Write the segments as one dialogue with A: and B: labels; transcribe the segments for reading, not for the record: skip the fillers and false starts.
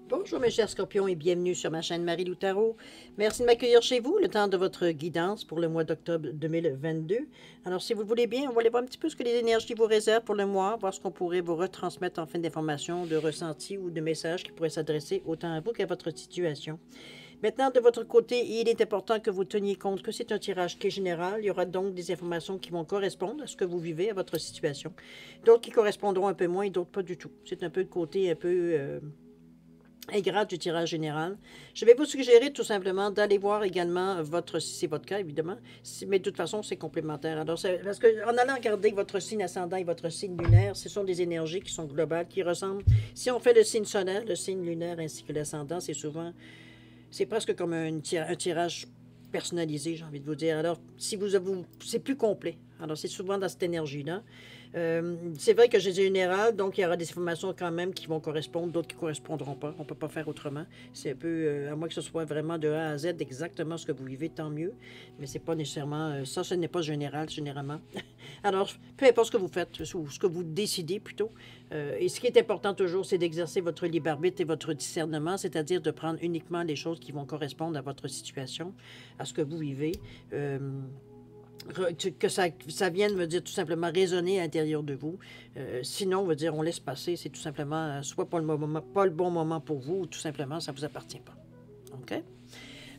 A: Bonjour mes chers scorpions et bienvenue sur ma chaîne Marie-Lou Tarot. Merci de m'accueillir chez vous, le temps de votre guidance pour le mois d'octobre 2022. Alors si vous le voulez bien, on va aller voir un petit peu ce que les énergies vous réservent pour le mois, voir ce qu'on pourrait vous retransmettre en fin d'informations, de ressentis ou de messages qui pourraient s'adresser autant à vous qu'à votre situation. Maintenant, de votre côté, il est important que vous teniez compte que c'est un tirage qui est général. Il y aura donc des informations qui vont correspondre à ce que vous vivez, à votre situation. D'autres qui correspondront un peu moins et d'autres pas du tout. C'est un peu le côté un peu ingrat du tirage général. Je vais vous suggérer tout simplement d'aller voir également votre, si c'est votre cas évidemment, mais de toute façon c'est complémentaire. Alors, parce qu'en allant regarder votre signe ascendant et votre signe lunaire, ce sont des énergies qui sont globales, qui ressemblent. Si on fait le signe solaire, le signe lunaire ainsi que l'ascendant, c'est souvent, c'est presque comme un tirage personnalisé, j'ai envie de vous dire. Alors, si vous c'est plus complet. Alors, c'est souvent dans cette énergie-là. C'est vrai que j'ai général, donc il y aura des informations quand même qui vont correspondre, d'autres qui ne correspondront pas. On ne peut pas faire autrement. C'est un peu, à moins que ce soit vraiment de A à Z exactement ce que vous vivez, tant mieux. Mais c'est pas nécessairement, ça, ce n'est pas général, généralement. Alors, peu importe ce que vous faites, ou ce que vous décidez plutôt. Et ce qui est important toujours, c'est d'exercer votre libre arbitre et votre discernement, c'est-à-dire de prendre uniquement les choses qui vont correspondre à votre situation, à ce que vous vivez. Que ça vienne, veut dire tout simplement résonner à l'intérieur de vous. Sinon, veut dire on laisse passer, c'est tout simplement soit pas le bon moment pour vous, ou tout simplement ça ne vous appartient pas. OK?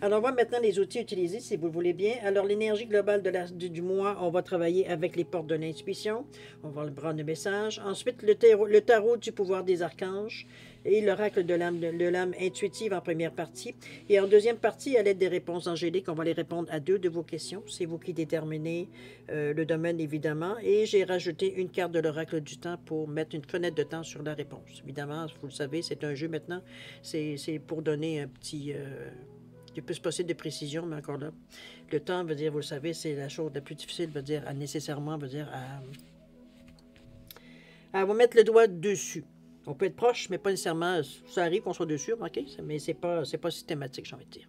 A: Alors, on va maintenant les outils utilisés, si vous le voulez bien. Alors, l'énergie globale du mois, on va travailler avec les portes de l'intuition. On va prendre le message. Ensuite, le tarot du pouvoir des archanges et l'oracle de l'âme intuitive en première partie. Et en deuxième partie, à l'aide des réponses angéliques, on va les répondre à 2 de vos questions. C'est vous qui déterminez le domaine, évidemment. Et j'ai rajouté une carte de l'oracle du temps pour mettre une fenêtre de temps sur la réponse. Évidemment, vous le savez, c'est un jeu maintenant. C'est pour donner un petit... le plus possible de précision, mais encore là, le temps, veut dire, vous le savez, c'est la chose la plus difficile, veut dire, nécessairement, veut dire, à vous mettre le doigt dessus. On peut être proche, mais pas nécessairement, ça arrive qu'on soit dessus, ok, mais c'est pas systématique, j'ai envie de dire.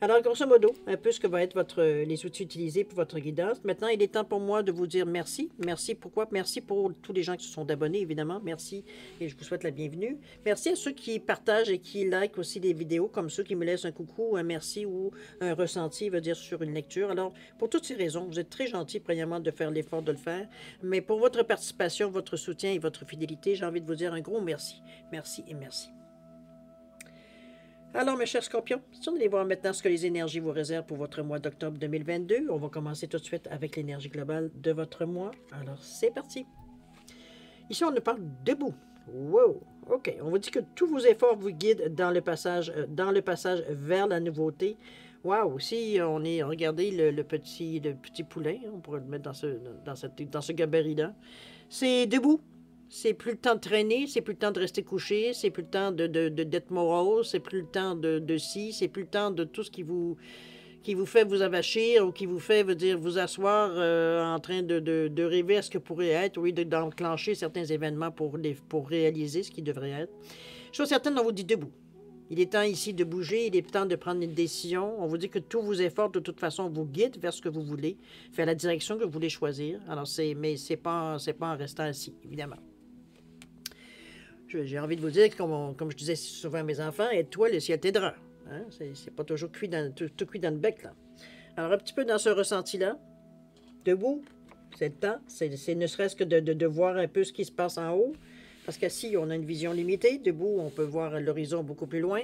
A: Alors, grosso modo, un peu ce que va être les outils utilisés pour votre guidance. Maintenant, il est temps pour moi de vous dire merci. Merci pourquoi? Merci pour tous les gens qui se sont abonnés, évidemment. Merci et je vous souhaite la bienvenue. Merci à ceux qui partagent et qui likent aussi les vidéos, comme ceux qui me laissent un coucou, un merci ou un ressenti, veut dire sur une lecture. Alors, pour toutes ces raisons, vous êtes très gentils, premièrement, de faire l'effort de le faire. Mais pour votre participation, votre soutien et votre fidélité, j'ai envie de vous dire un gros merci. Merci et merci. Alors, mes chers scorpions, si on allait voir maintenant ce que les énergies vous réservent pour votre mois d'octobre 2022, on va commencer tout de suite avec l'énergie globale de votre mois. Alors, c'est parti. Ici, on nous parle debout. Wow! OK. On vous dit que tous vos efforts vous guident dans le passage vers la nouveauté. Wow! Si on est, regardez le petit poulain, on pourrait le mettre dans ce gabarit-là. C'est debout. C'est plus le temps de traîner, c'est plus le temps de rester couché, c'est plus le temps d'être morose, c'est plus le temps de ci, c'est plus le temps de tout ce qui vous fait vous avachir ou qui vous fait, veut dire, vous asseoir en train de rêver à ce que pourrait être, oui, d'enclencher certains événements pour réaliser ce qui devrait être. Chose certaine, on vous dit debout. Il est temps ici de bouger, il est temps de prendre une décision. On vous dit que tous vos efforts, de toute façon, vous guident vers ce que vous voulez, vers la direction que vous voulez choisir. Alors, mais c'est pas en restant assis, évidemment. J'ai envie de vous dire, comme je disais souvent à mes enfants, aide-toi, le ciel t'aidera. Hein? C'est pas toujours tout cuit dans le bec, là. Alors, un petit peu dans ce ressenti-là, debout, c'est le temps. C'est ne serait-ce que de voir un peu ce qui se passe en haut. Parce qu'assis, on a une vision limitée. Debout, on peut voir l'horizon beaucoup plus loin.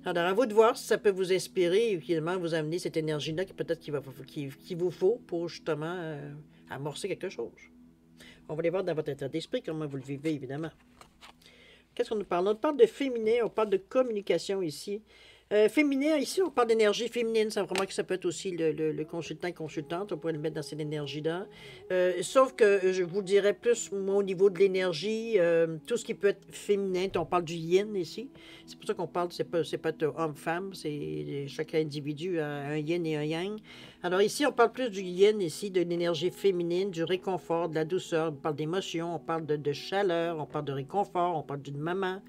A: Alors, à vous de voir si ça peut vous inspirer et finalement vous amener cette énergie-là qui peut-être qu'il vous faut pour justement amorcer quelque chose. On va aller voir dans votre état d'esprit comment vous le vivez, évidemment. Qu'est-ce qu'on nous parle? On parle de féminin, on parle de communication ici. Féminin, ici, on parle d'énergie féminine. Ça, vraiment que ça peut être aussi le consultant, consultante. On pourrait le mettre dans cette énergie-là. Sauf que je vous dirais plus, moi, au niveau de l'énergie, tout ce qui peut être féminin. On parle du yin ici. C'est pour ça qu'on parle, c'est pas homme-femme. C'est chaque individu a un yin et un yang. Alors ici, on parle plus du yin ici, de l'énergie féminine, du réconfort, de la douceur. On parle d'émotion, on parle de chaleur, on parle de réconfort, on parle d'une maman.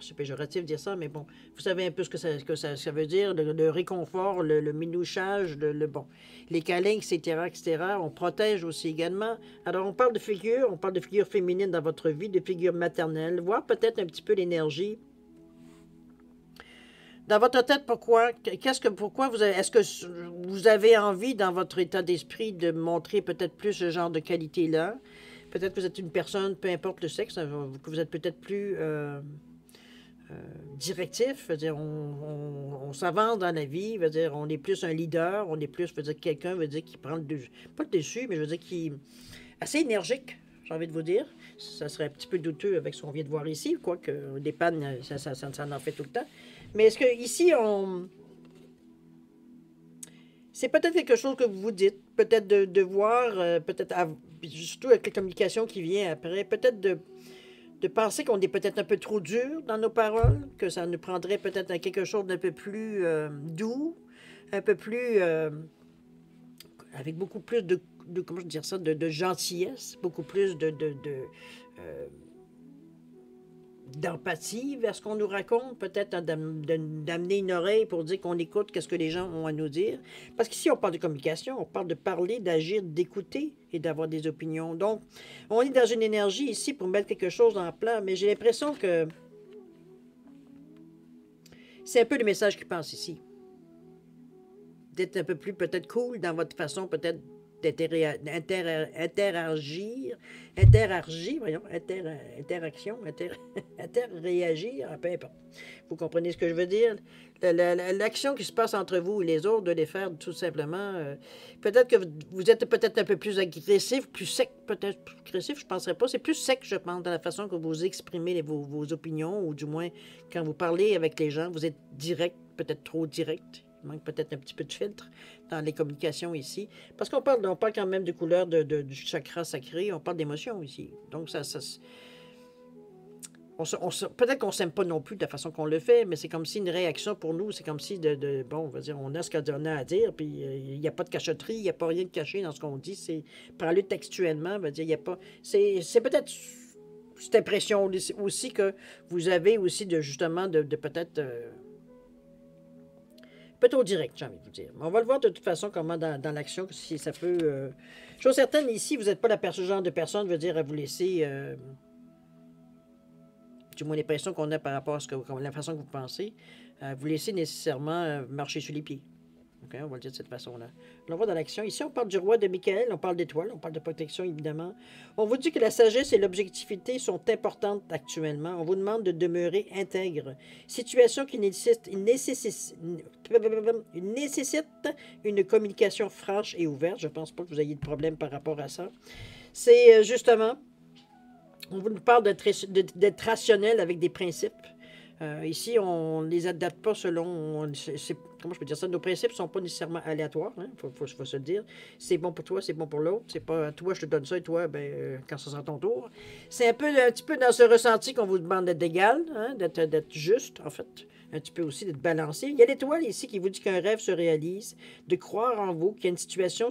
A: C'est péjoratif de dire ça, mais bon, vous savez un peu ce que ça veut dire, le réconfort, le minouchage, bon, les câlins, etc., etc. On protège aussi également. Alors, on parle de figures féminines dans votre vie, de figures maternelles, voire peut-être un petit peu l'énergie Dans votre tête, pourquoi? Pourquoi vous avez, est-ce que vous avez envie, dans votre état d'esprit, de montrer peut-être plus ce genre de qualité-là? Peut-être que vous êtes une personne, peu importe le sexe, que vous êtes peut-être plus directif. Veut dire, on s'avance dans la vie. Veut dire, on est plus un leader, on est plus, veut dire, quelqu'un, veut dire, qui prend le dessus. Pas le dessus, mais je veux dire, qui est assez énergique, j'ai envie de vous dire. Ça serait un petit peu douteux avec ce qu'on vient de voir ici, quoique des pannes, ça en fait tout le temps. Mais est-ce que ici, c'est peut-être quelque chose que vous vous dites, peut-être de voir, peut-être, surtout avec la communication qui vient après, peut-être de penser qu'on est peut-être un peu trop dur dans nos paroles, que ça nous prendrait peut-être quelque chose d'un peu plus doux, un peu plus, avec beaucoup plus comment je veux dire ça, de gentillesse, beaucoup plus d'empathie vers ce qu'on nous raconte, peut-être d'amener une oreille pour dire qu'on écoute qu'est-ce que les gens ont à nous dire. Parce qu'ici, on parle de communication, on parle de parler, d'agir, d'écouter et d'avoir des opinions. Donc, on est dans une énergie ici pour mettre quelque chose en plan, mais j'ai l'impression que c'est un peu le message qui passe ici. D'être un peu plus peut-être cool dans votre façon peut-être interagir, interréagir, peu importe. Vous comprenez ce que je veux dire? L'action qui se passe entre vous et les autres, de les faire tout simplement. Peut-être que vous êtes peut-être un peu plus agressif, plus sec, peut-être agressif, je ne penserais pas. C'est plus sec, je pense, dans la façon que vous exprimez vos opinions, ou du moins, quand vous parlez avec les gens, vous êtes direct, peut-être trop direct. Il manque peut-être un petit peu de filtre dans les communications ici. Parce qu'on parle quand même de couleur du chakra sacré, on parle d'émotion ici. Donc, peut-être qu'on ne s'aime pas non plus de la façon qu'on le fait, mais c'est comme si une réaction pour nous, c'est comme si bon, on va dire, on a ce qu'on a à dire, puis il n'y a pas de cachotterie, il n'y a pas rien de caché dans ce qu'on dit. C'est parler textuellement, veut dire, il n'y a pas. C'est peut-être cette impression aussi que vous avez aussi justement de peut-être. Peut-être au direct, j'ai envie de vous dire. Mais on va le voir de toute façon comment dans l'action, si ça peut... Chose certaine, ici, vous n'êtes pas ce genre de personne, veut dire, à vous laisser... du moins l'impression qu'on a par rapport à la façon que vous pensez, vous laisser nécessairement marcher sur les pieds. Okay, on va le dire de cette façon-là. On va dans l'action. Ici, on parle du roi de Michael, on parle d'étoiles, on parle de protection, évidemment. On vous dit que la sagesse et l'objectivité sont importantes actuellement. On vous demande de demeurer intègre. Situation qui nécessite une communication franche et ouverte. Je ne pense pas que vous ayez de problème par rapport à ça. C'est justement, on vous parle d'être rationnel avec des principes. Ici, on ne les adapte pas selon... comment je peux dire ça? Nos principes ne sont pas nécessairement aléatoires. Il faut se le dire. C'est bon pour toi, c'est bon pour l'autre. C'est pas toi, je te donne ça, et toi, quand ça sera ton tour. C'est un petit peu dans ce ressenti qu'on vous demande d'être égal, hein, d'être juste, en fait. Un petit peu aussi d'être balancé. Il y a l'étoile ici qui vous dit qu'un rêve se réalise, de croire en vous, qu'il y a une situation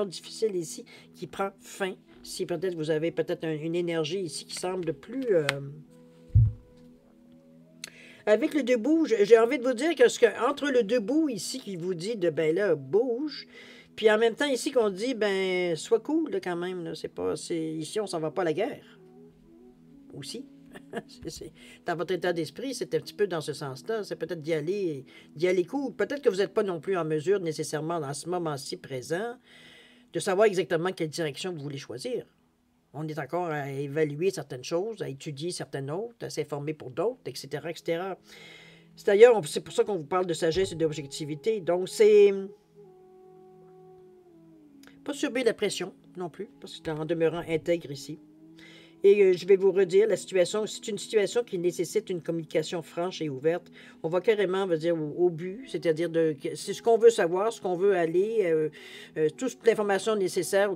A: difficile ici qui prend fin. Si peut-être vous avez peut-être une énergie ici qui semble plus... Avec le debout, j'ai envie de vous dire que entre le debout ici qui vous dit de ben là, bouge, puis en même temps ici qu'on dit ben sois cool là, quand même. Là, ici, on s'en va pas à la guerre. Aussi. Dans votre état d'esprit, c'est un petit peu dans ce sens-là. C'est peut-être d'y aller cool. Peut-être que vous n'êtes pas non plus en mesure nécessairement dans ce moment-ci présent de savoir exactement quelle direction vous voulez choisir. On est encore à évaluer certaines choses, à étudier certaines autres, à s'informer pour d'autres, etc., etc. C'est pour ça qu'on vous parle de sagesse et d'objectivité. Donc, c'est pas subir la pression non plus, parce que c'est en demeurant intègre ici. Et je vais vous redire, c'est une situation qui nécessite une communication franche et ouverte. On va carrément dire au but, c'est-à-dire c'est ce qu'on veut savoir, ce qu'on veut aller, toute l'information nécessaire,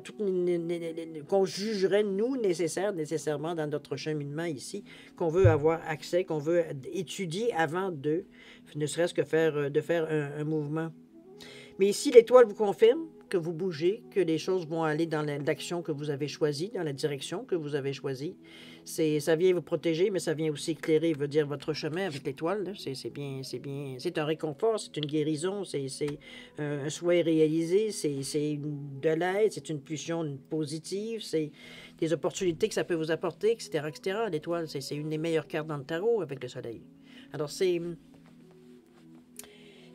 A: qu'on jugerait, nous, nécessairement dans notre cheminement ici, qu'on veut avoir accès, qu'on veut étudier avant ne serait-ce que faire un mouvement. Mais ici, l'étoile vous confirme que vous bougez, que les choses vont aller dans l'action que vous avez choisie, dans la direction que vous avez choisie. Ça vient vous protéger, mais ça vient aussi éclairer, veut dire, votre chemin avec l'étoile. C'est bien, c'est un réconfort, c'est une guérison, c'est un souhait réalisé, c'est de l'aide, c'est une pulsion positive, c'est des opportunités que ça peut vous apporter, etc., etc. L'étoile, c'est une des meilleures cartes dans le tarot avec le soleil. Alors, c'est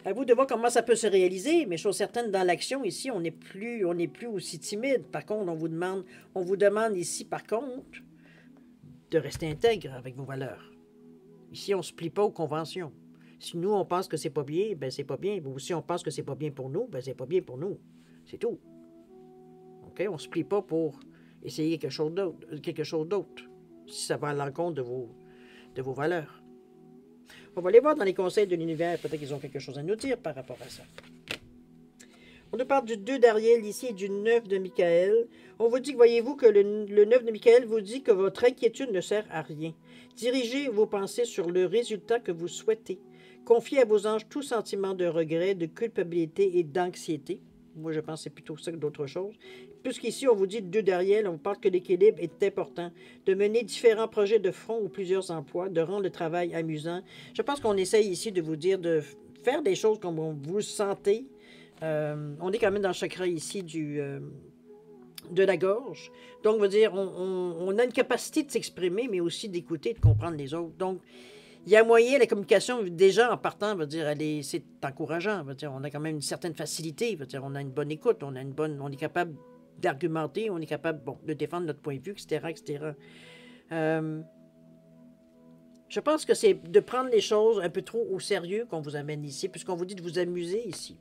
A: à vous de voir comment ça peut se réaliser, mais chose certaine, dans l'action, ici, on n'est plus aussi timide. Par contre, on vous demande ici, par contre, de rester intègre avec vos valeurs. Ici, on ne se plie pas aux conventions. Si nous, on pense que c'est pas bien, ben c'est pas bien. Ou si on pense que c'est pas bien pour nous, ben c'est pas bien pour nous. C'est tout. OK? On ne se plie pas pour essayer quelque chose d'autre. Si ça va à l'encontre de vos valeurs. On va aller voir dans les conseils de l'univers, peut-être qu'ils ont quelque chose à nous dire par rapport à ça. On nous parle du 2 d'Ariel ici et du 9 de Michael. On vous dit que, voyez-vous, que le 9 de Michael vous dit que votre inquiétude ne sert à rien. Dirigez vos pensées sur le résultat que vous souhaitez. Confiez à vos anges tout sentiment de regret, de culpabilité et d'anxiété. Moi, je pense que c'est plutôt ça que d'autres choses. Puisqu'ici, on vous dit 2 d'Ariel, on vous parle que l'équilibre est important, de mener différents projets de front ou plusieurs emplois, de rendre le travail amusant. Je pense qu'on essaye ici de vous dire de faire des choses comme vous le sentez. On est quand même dans le chakra ici de la gorge. Donc, on va dire, on a une capacité de s'exprimer, mais aussi d'écouter, de comprendre les autres. Donc, il y a moyen, la communication, déjà en partant, veut dire, c'est encourageant. Veut dire, on a quand même une certaine facilité. Veut dire, on a une bonne écoute, on est capable d'argumenter, on est capable de défendre notre point de vue, etc., etc. Je pense que c'est de prendre les choses un peu trop au sérieux qu'on vous amène ici, puisqu'on vous dit de vous amuser ici.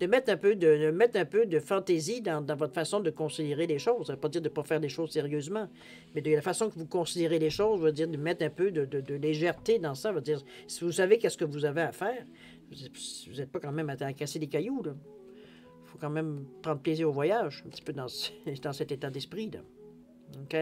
A: De mettre un peu de fantaisie dans votre façon de considérer les choses. Ça ne veut pas dire de ne pas faire les choses sérieusement, mais de la façon que vous considérez les choses, veut dire de mettre un peu de légèreté dans ça. Veut dire, si vous savez qu'est-ce que vous avez à faire, vous n'êtes pas quand même à casser des cailloux. Il faut quand même prendre plaisir au voyage, un petit peu dans cet état d'esprit. OK?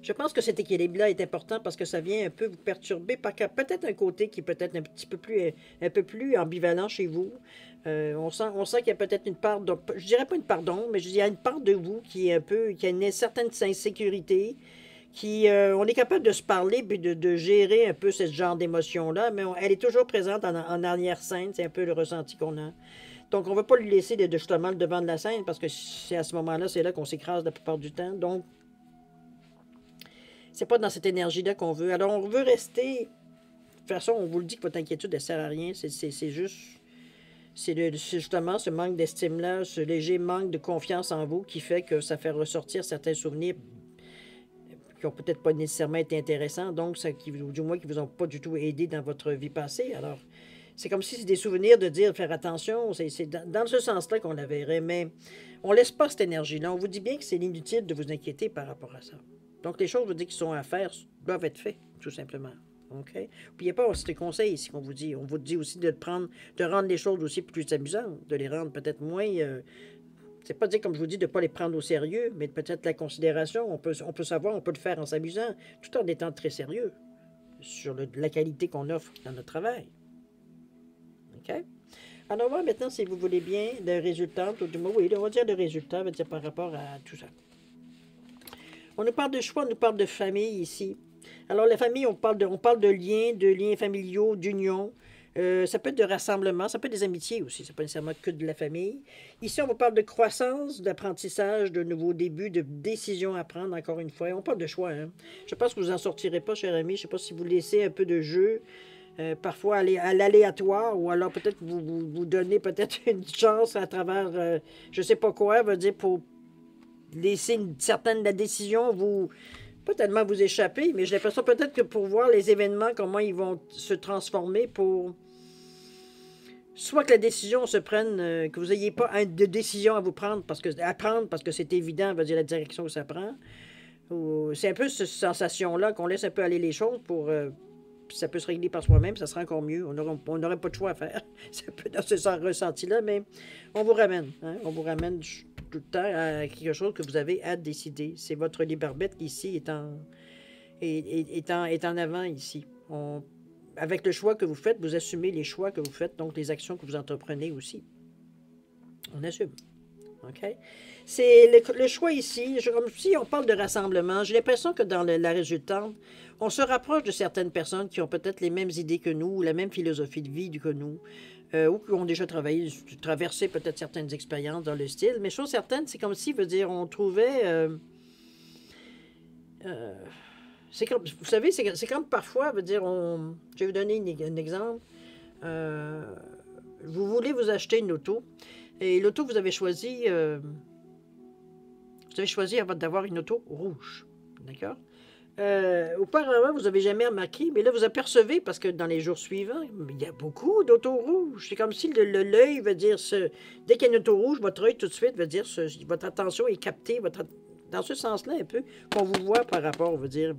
A: Je pense que cet équilibre-là est important parce que ça vient un peu vous perturber, peut-être un côté qui est peut-être un peu plus ambivalent chez vous. On sent qu'il y a peut-être une part, je dirais pas une part d'ombre, mais il y a une part de vous qui a une certaine insécurité, on est capable de se parler et de gérer un peu ce genre d'émotion-là, mais elle est toujours présente en arrière-scène, c'est un peu le ressenti qu'on a. Donc, on ne va pas lui laisser justement le devant de la scène parce que c'est à ce moment-là, c'est là qu'on s'écrase la plupart du temps. Donc, c'est pas dans cette énergie-là qu'on veut. Alors, on veut rester... De toute façon, on vous le dit que votre inquiétude ne sert à rien. C'est juste... C'est justement ce manque d'estime-là, ce léger manque de confiance en vous qui fait que ça fait ressortir certains souvenirs qui n'ont peut-être pas nécessairement été intéressants, donc du moins qui ne vous ont pas du tout aidé dans votre vie passée. Alors, c'est comme si c'est des souvenirs de dire, faire attention, c'est dans ce sens-là qu'on la verrait, mais on ne laisse pas cette énergie-là. On vous dit bien que c'est inutile de vous inquiéter par rapport à ça. Donc, les choses, vous dites, qui sont à faire, doivent être faites, tout simplement. OK? N'oubliez pas, c'est des conseils ici qu'on vous dit. On vous dit aussi de rendre les choses aussi plus amusantes, de les rendre peut-être moins... c'est pas dire, comme je vous dis, de ne pas les prendre au sérieux, mais peut-être la considération. On peut savoir, on peut le faire en s'amusant, tout en étant très sérieux sur la qualité qu'on offre dans notre travail. OK? Alors, on va voir maintenant, si vous voulez bien, le résultat, du moins, oui, on va dire le résultat, on va dire par rapport à tout ça. On nous parle de choix, on nous parle de famille ici. Alors, la famille, on parle de liens familiaux, d'union. Ça peut être de rassemblement, ça peut être des amitiés aussi, c'est pas nécessairement que de la famille. Ici, on vous parle de croissance, d'apprentissage, de nouveaux débuts, de décisions à prendre, encore une fois. On parle de choix. Hein. Je pense que vous n'en sortirez pas, cher ami. Je ne sais pas si vous laissez un peu de jeu, parfois aller à l'aléatoire, ou alors peut-être que vous donnez peut-être une chance à travers, je ne sais pas quoi, veut dire pour laisser une certaine la décision, pas tellement vous échapper, mais j'ai l'impression peut-être que pour voir les événements, comment ils vont se transformer pour... Soit que la décision se prenne, que vous n'ayez pas de décision à prendre parce que c'est évident, veut dire la direction que ça prend. C'est un peu cette sensation-là qu'on laisse un peu aller les choses pour... ça peut se régler par soi-même, ça sera encore mieux. On n'aurait pas de choix à faire. C'est un peu dans ce ressenti-là, mais on vous ramène. Hein? On vous ramène tout le temps à quelque chose que vous avez à décider. C'est votre libre arbitre qui, ici, est en avant, ici. avec le choix que vous faites, vous assumez les choix que vous faites, donc les actions que vous entreprenez aussi. On assume. OK? C'est le choix ici, comme si on parle de rassemblement, j'ai l'impression que dans la résultante, on se rapproche de certaines personnes qui ont peut-être les mêmes idées que nous, ou la même philosophie de vie que nous, ou qui ont déjà traversé peut-être certaines expériences dans le style. Mais chose certaine, c'est comme si, veut dire, on trouvait... c'est comme, vous savez, c'est comme parfois, veut dire, je vais vous donner un exemple. Vous voulez vous acheter une auto, et l'auto que vous avez choisi avant d'avoir une auto rouge. D'accord? Auparavant, vous n'avez jamais remarqué, mais là, vous apercevez, parce que dans les jours suivants, il y a beaucoup d'autos rouges. C'est comme si l'œil veut dire, dès qu'il y a une auto rouge, votre œil tout de suite veut dire, votre attention est captée, dans ce sens-là, un peu, qu'on vous voit par rapport, on veut dire.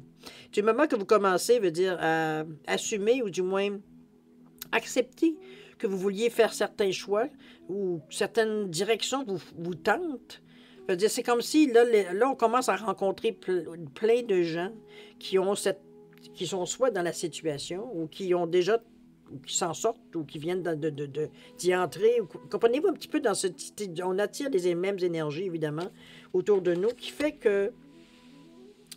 A: Du moment que vous commencez, veut dire, à assumer, ou du moins accepter que vous vouliez faire certains choix, ou certaines directions vous tentent, veut dire, c'est comme si, là, on commence à rencontrer plein de gens qui sont soit dans la situation, ou qui ont déjà, ou qui s'en sortent, ou qui viennent d'y entrer. Comprenez-vous un petit peu dans on attire les mêmes énergies, évidemment, autour de nous, qui fait que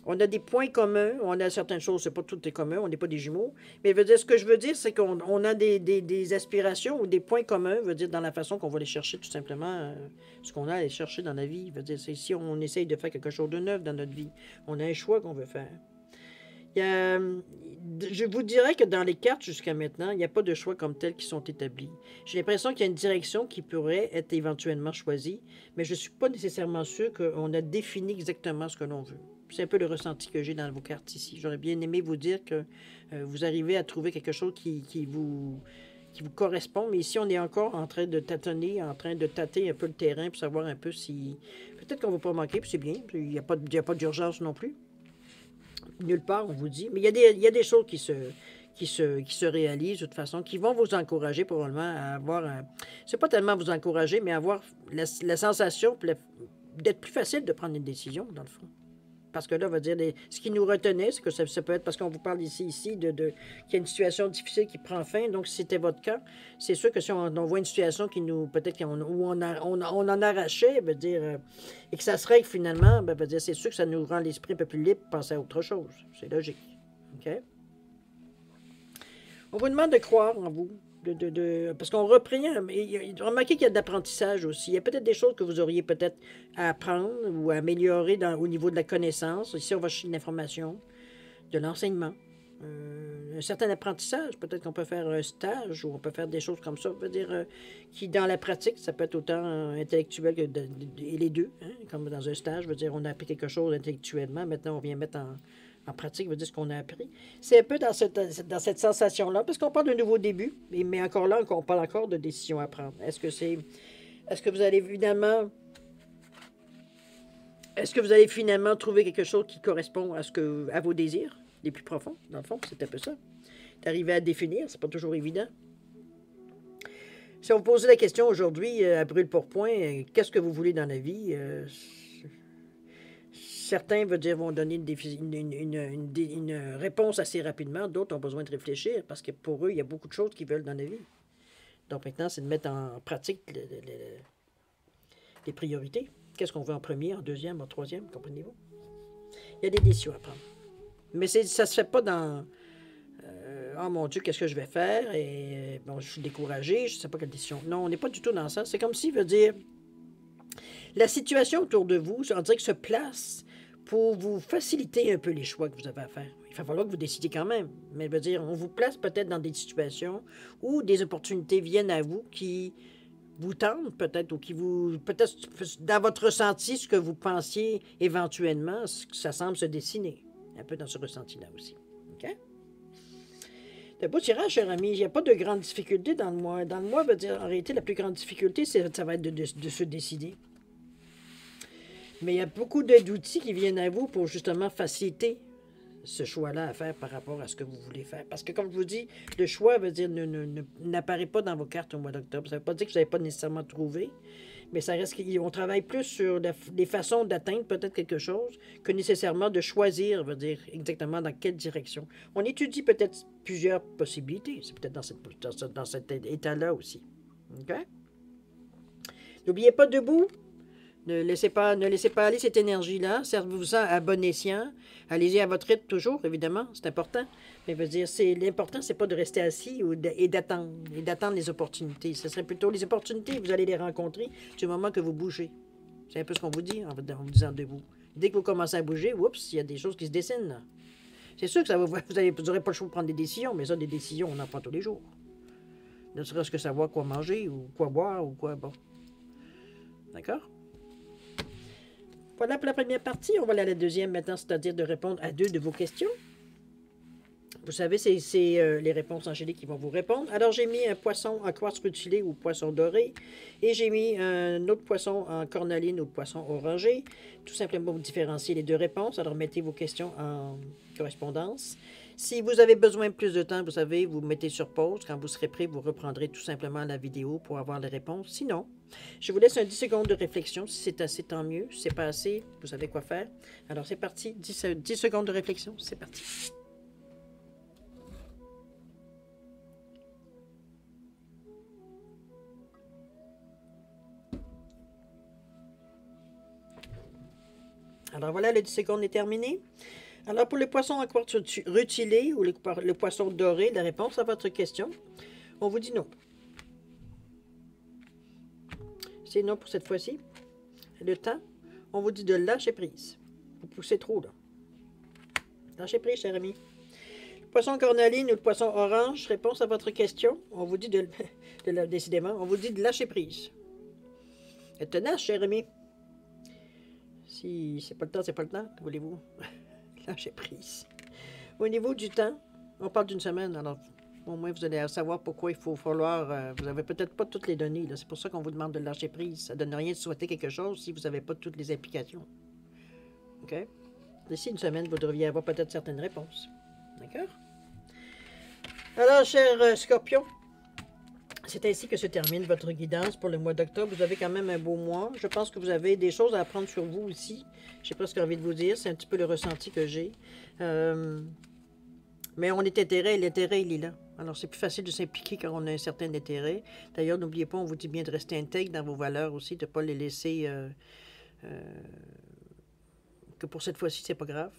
A: on a des points communs, on a certaines choses, c'est pas tout est commun, on n'est pas des jumeaux, mais veut dire, ce que je veux dire, c'est qu'on a des aspirations ou des points communs, veut dire, dans la façon qu'on va aller chercher tout simplement ce qu'on a à aller chercher dans la vie. Veut dire, c'est si on essaye de faire quelque chose de neuf dans notre vie, on a un choix qu'on veut faire. Je vous dirais que dans les cartes jusqu'à maintenant, il n'y a pas de choix comme tels qui sont établis. J'ai l'impression qu'il y a une direction qui pourrait être éventuellement choisie, mais je ne suis pas nécessairement sûr qu'on a défini exactement ce que l'on veut. C'est un peu le ressenti que j'ai dans vos cartes ici. J'aurais bien aimé vous dire que vous arrivez à trouver quelque chose qui vous correspond, mais ici, on est encore en train de tâtonner, en train de tâter un peu le terrain pour savoir un peu si... Peut-être qu'on ne va pas manquer, puis c'est bien, il n'y a pas d'urgence non plus. Nulle part, on vous dit. Mais il y a des choses qui se réalisent de toute façon, qui vont vous encourager probablement à avoir... c'est pas tellement vous encourager, mais avoir la sensation d'être plus facile de prendre une décision, dans le fond. Parce que là, on va dire, ce qui nous retenait, c'est que ça peut être, parce qu'on vous parle ici qu'il y a une situation difficile qui prend fin. Donc, si c'était votre cas, c'est sûr que si on voit une situation qui nous, peut-être où on en arrachait, veut dire, et que ça se règle finalement, veut dire, c'est sûr que ça nous rend l'esprit un peu plus libre pour penser à autre chose. C'est logique. OK? On vous demande de croire en vous. Parce qu'on reprend, remarquez qu'il y a de l'apprentissage aussi. Il y a peut-être des choses que vous auriez peut-être à apprendre ou à améliorer au niveau de la connaissance. Ici, on va chercher de l'information, de l'enseignement, un certain apprentissage. Peut-être qu'on peut faire un stage ou on peut faire des choses comme ça. Je veux dire, qui, dans la pratique, ça peut être autant intellectuel que et les deux. Hein, comme dans un stage, je veux dire, on a appris quelque chose intellectuellement. Maintenant, on vient mettre en pratique, veut dire ce qu'on a appris. C'est un peu dans cette sensation-là, parce qu'on parle d'un nouveau début, mais encore là, on parle encore de décision à prendre. Est-ce que vous allez finalement trouver quelque chose qui correspond à vos désirs les plus profonds, dans le fond? C'est un peu ça. D'arriver à définir, c'est pas toujours évident. Si on vous posait la question aujourd'hui, à brûle pour point, qu'est-ce que vous voulez dans la vie? Certains vont donner une réponse assez rapidement, d'autres ont besoin de réfléchir parce que pour eux, il y a beaucoup de choses qu'ils veulent dans la vie. Donc maintenant, c'est de mettre en pratique les priorités. Qu'est-ce qu'on veut en premier, en deuxième, en troisième, comprenez-vous? Il y a des décisions à prendre. Mais ça ne se fait pas dans oh mon Dieu, qu'est-ce que je vais faire? Et bon, je suis découragé, je ne sais pas quelle décision. Non, on n'est pas du tout dans ça. C'est comme si, la situation autour de vous, on dirait que se place pour vous faciliter un peu les choix que vous avez à faire. Il va falloir que vous décidiez quand même. Mais on vous place peut-être dans des situations où des opportunités viennent à vous qui vous tentent peut-être, ou qui vous... Peut-être dans votre ressenti, ce que vous pensiez éventuellement, ça semble se dessiner. Un peu dans ce ressenti-là aussi. OK? C'est un beau tirage, cher ami. Il n'y a pas de grande difficulté dans le mois. Dans le mois, en réalité, la plus grande difficulté, ça va être de se décider. Mais il y a beaucoup d'outils qui viennent à vous pour justement faciliter ce choix-là à faire par rapport à ce que vous voulez faire. Parce que, comme je vous dis, le choix n'apparaît pas dans vos cartes au mois d'octobre. Ça ne veut pas dire que vous n'avez pas nécessairement trouvé, Mais ça reste qu'on travaille plus sur des façons d'atteindre peut-être quelque chose que nécessairement de choisir, veut dire exactement dans quelle direction. On étudie peut-être plusieurs possibilités. C'est peut-être dans cet état-là aussi. OK? N'oubliez pas debout. Ne laissez pas aller cette énergie-là. Servez-vous-en à bon escient. Allez-y à votre rythme toujours, évidemment. C'est important. Mais veut dire, l'important, c'est pas de rester assis et d'attendre les opportunités. Ce serait plutôt les opportunités, vous allez les rencontrer du moment que vous bougez. C'est un peu ce qu'on vous dit en vous disant debout. Dès que vous commencez à bouger, oups, il y a des choses qui se dessinent. Là. C'est sûr que vous n'aurez pas le choix de prendre des décisions, mais ça, des décisions, on en prend tous les jours. Ne serait-ce que savoir quoi manger ou quoi boire ou quoi, bon. D'accord? Voilà pour la première partie. On va aller à la deuxième maintenant, c'est-à-dire de répondre à 2 de vos questions. Vous savez, c'est les réponses angéliques qui vont vous répondre. Alors, j'ai mis un poisson en quartz rutilé ou poisson doré. Et j'ai mis un autre poisson en cornaline ou poisson orangé. Tout simplement pour différencier les 2 réponses. Alors, mettez vos questions en correspondance. Si vous avez besoin de plus de temps, vous savez, vous mettez sur pause. Quand vous serez prêt, vous reprendrez tout simplement la vidéo pour avoir les réponses. Sinon, je vous laisse un 10 secondes de réflexion. Si c'est assez, tant mieux. Si c'est pas assez, vous savez quoi faire. Alors, c'est parti. 10 secondes de réflexion. C'est parti. Alors voilà, le 10 secondes est terminé. Alors pour le poisson en quartz rutilé ou le poisson doré, la réponse à votre question, on vous dit non. C'est non pour cette fois-ci. Le temps, on vous dit de lâcher prise. Vous poussez trop là. Lâchez prise, cher ami. Le poisson cornaline ou le poisson orange, réponse à votre question, on vous dit décidément, on vous dit de lâcher prise. Êtes tenace, cher ami. Si c'est pas le temps, c'est pas le temps. Que voulez-vous? Lâchez prise. Au niveau du temps, on parle d'une semaine. Alors, au moins, vous allez savoir pourquoi il faut falloir... vous n'avez peut-être pas toutes les données. C'est pour ça qu'on vous demande de lâcher prise. Ça ne donne rien de souhaiter quelque chose si vous n'avez pas toutes les implications. OK? D'ici une semaine, vous devriez avoir peut-être certaines réponses. D'accord? Alors, cher Scorpion, c'est ainsi que se termine votre guidance pour le mois d'octobre. Vous avez quand même un beau mois. Je pense que vous avez des choses à apprendre sur vous aussi. J'ai presque envie de vous dire. C'est un petit peu le ressenti que j'ai. Mais on est intérêt, l'intérêt, il est là. Alors, c'est plus facile de s'impliquer quand on a un certain intérêt. D'ailleurs, n'oubliez pas, on vous dit bien de rester intègre dans vos valeurs aussi, de ne pas les laisser... que pour cette fois-ci, c'est pas grave.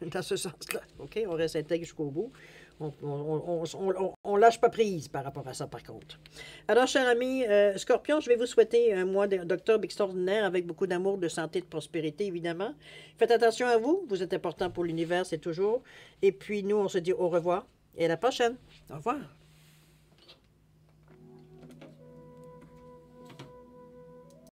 A: Dans ce sens-là. OK? On reste intègre jusqu'au bout. On lâche pas prise par rapport à ça, par contre. Alors, cher ami Scorpion, je vais vous souhaiter un mois d'octobre extraordinaire avec beaucoup d'amour, de santé, de prospérité, évidemment. Faites attention à vous. Vous êtes important pour l'univers, c'est toujours. Et puis, nous, on se dit au revoir et à la prochaine. Au revoir.